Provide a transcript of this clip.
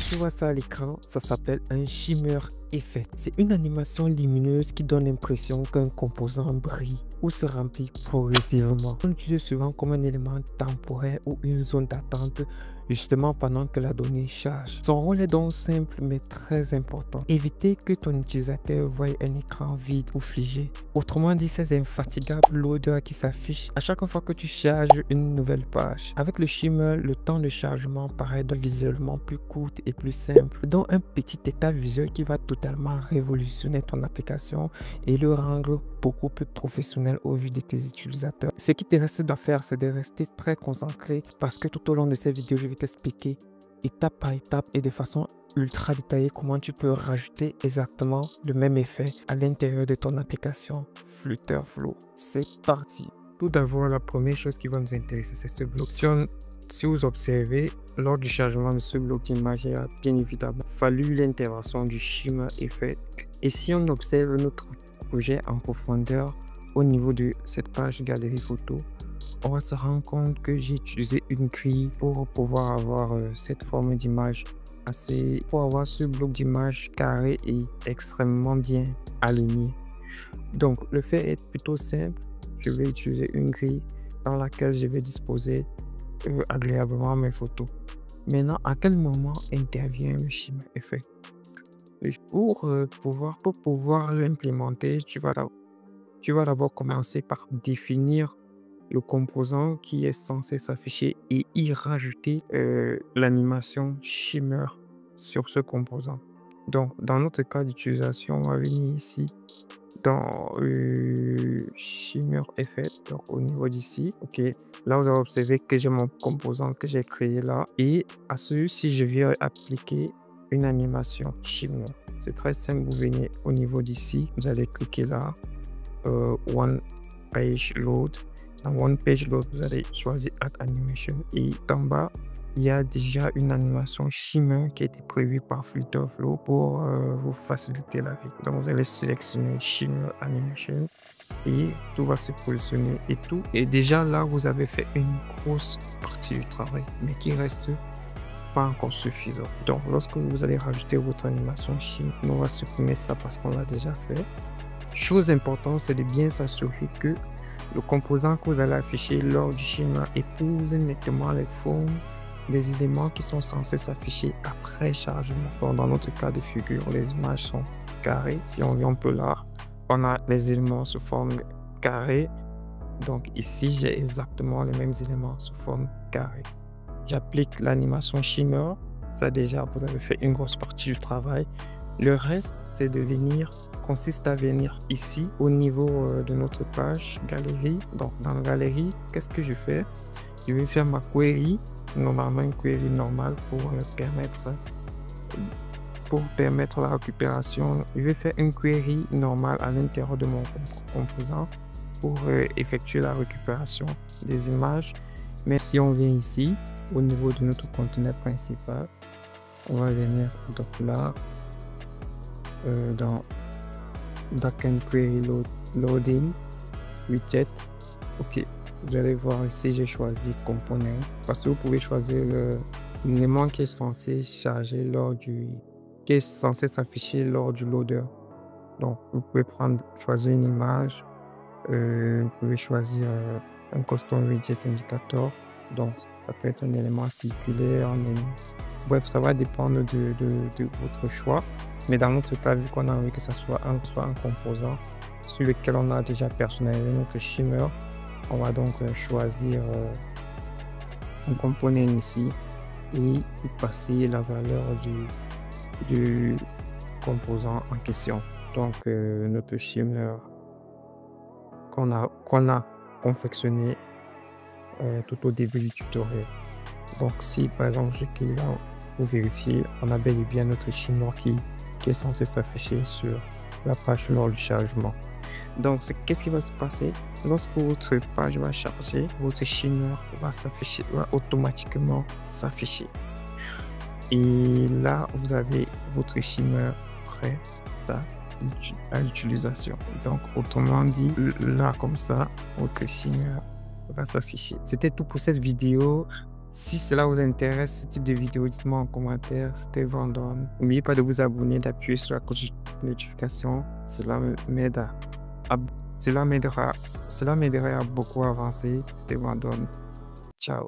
tu vois ça à l'écran, ça s'appelle un shimmer effect. C'est une animation lumineuse qui donne l'impression qu'un composant brille ou se remplit progressivement. On l'utilise souvent comme un élément temporaire ou une zone d'attente justement pendant que la donnée charge. Son rôle est donc simple mais très important. Éviter que ton utilisateur voie un écran vide ou figé. Autrement dit, c'est infatigable l'odeur qui s'affiche à chaque fois que tu charges une nouvelle page. Avec le shimmer, le temps de chargement paraît visuellement plus court et plus simple, donc un petit état visuel qui va totalement révolutionner ton application et le rendre beaucoup plus professionnel au vu de tes utilisateurs. Ce qui te reste à faire, c'est de rester très concentré parce que tout au long de cette vidéo, je vais t'expliquer étape par étape et de façon ultra détaillée comment tu peux rajouter exactement le même effet à l'intérieur de ton application Flutterflow. C'est parti! Tout d'abord, la première chose qui va nous intéresser, c'est ce bloc. Si vous observez, lors du chargement de ce bloc d'image, il a bien évidemment fallu l'intervention du shimmer effect. Et si on observe notre projet en profondeur au niveau de cette page galerie photo, on va se rendre compte que j'ai utilisé une grille pour pouvoir avoir cette forme d'image pour avoir ce bloc d'image carré et extrêmement bien aligné. Donc le fait est plutôt simple. Je vais utiliser une grille dans laquelle je vais disposer agréablement mes photos. Maintenant, à quel moment intervient le shimmer effect? Et pour pouvoir l'implémenter, tu vas d'abord commencer par définir le composant qui est censé s'afficher et y rajouter l'animation shimmer sur ce composant. Donc, dans notre cas d'utilisation, on va venir ici dans shimmer effect, donc au niveau d'ici. Ok, là vous avez observé que j'ai mon composant que j'ai créé là, et à celui-ci je vais appliquer une animation shimmer. C'est très simple, vous venez au niveau d'ici, vous allez cliquer là, one page load. Dans one page load, vous allez choisir add animation, et en bas il y a déjà une animation shimmer qui a été prévue par Flutterflow pour vous faciliter la vie. Donc vous allez sélectionner shimmer animation et tout va se positionner et tout. Et déjà là, vous avez fait une grosse partie du travail, mais qui reste pas encore suffisant. Donc lorsque vous allez rajouter votre animation shimmer, on va supprimer ça parce qu'on l'a déjà fait. Chose importante, c'est de bien s'assurer que le composant que vous allez afficher lors du shimmer épouse nettement les formes des éléments qui sont censés s'afficher après chargement. Donc, dans notre cas de figure, les images sont carrées. Si on vient un peu là, on a les éléments sous forme carrée. Donc ici, j'ai exactement les mêmes éléments sous forme carrée. J'applique l'animation shimmer. Ça déjà, vous avez fait une grosse partie du travail. Le reste, c'est consiste à venir ici au niveau de notre page galerie. Donc dans la galerie, qu'est-ce que je fais? Je vais faire ma query, normalement une query normale pour permettre la récupération. Je vais faire une query normale à l'intérieur de mon composant pour effectuer la récupération des images. Mais si on vient ici au niveau de notre conteneur principal, on va venir donc là dans Backend Query Loading Widget. Ok, vous allez voir ici, j'ai choisi component parce que vous pouvez choisir l'élément qui est censé charger qui est censé s'afficher lors du loader. Donc vous pouvez choisir une image, vous pouvez choisir un custom widget indicator. Donc ça peut être un élément circulaire, bref, ça va dépendre de votre choix. Mais dans notre cas, vu qu'on a envie que ça soit un composant sur lequel on a déjà personnalisé notre shimmer, on va donc choisir un component ici et y passer la valeur du composant en question. Donc notre shimmer qu'on a confectionné tout au début du tutoriel. Donc si par exemple je clique là, vous vérifiez, on a bel et bien notre shimmer qui est censé s'afficher sur la page lors du chargement. Donc qu'est-ce qui va se passer lorsque votre page va charger? Votre shimmer va automatiquement s'afficher, et là vous avez votre shimmer prêt à l'utilisation. Donc autrement dit, là comme ça, votre shimmer va s'afficher. C'était tout pour cette vidéo. Si cela vous intéresse, ce type de vidéo, dites-moi en commentaire. C'était Vendôme. N'oubliez pas de vous abonner, d'appuyer sur la cloche de notification. Cela m'aidera beaucoup à avancer. C'était Vendôme. Ciao.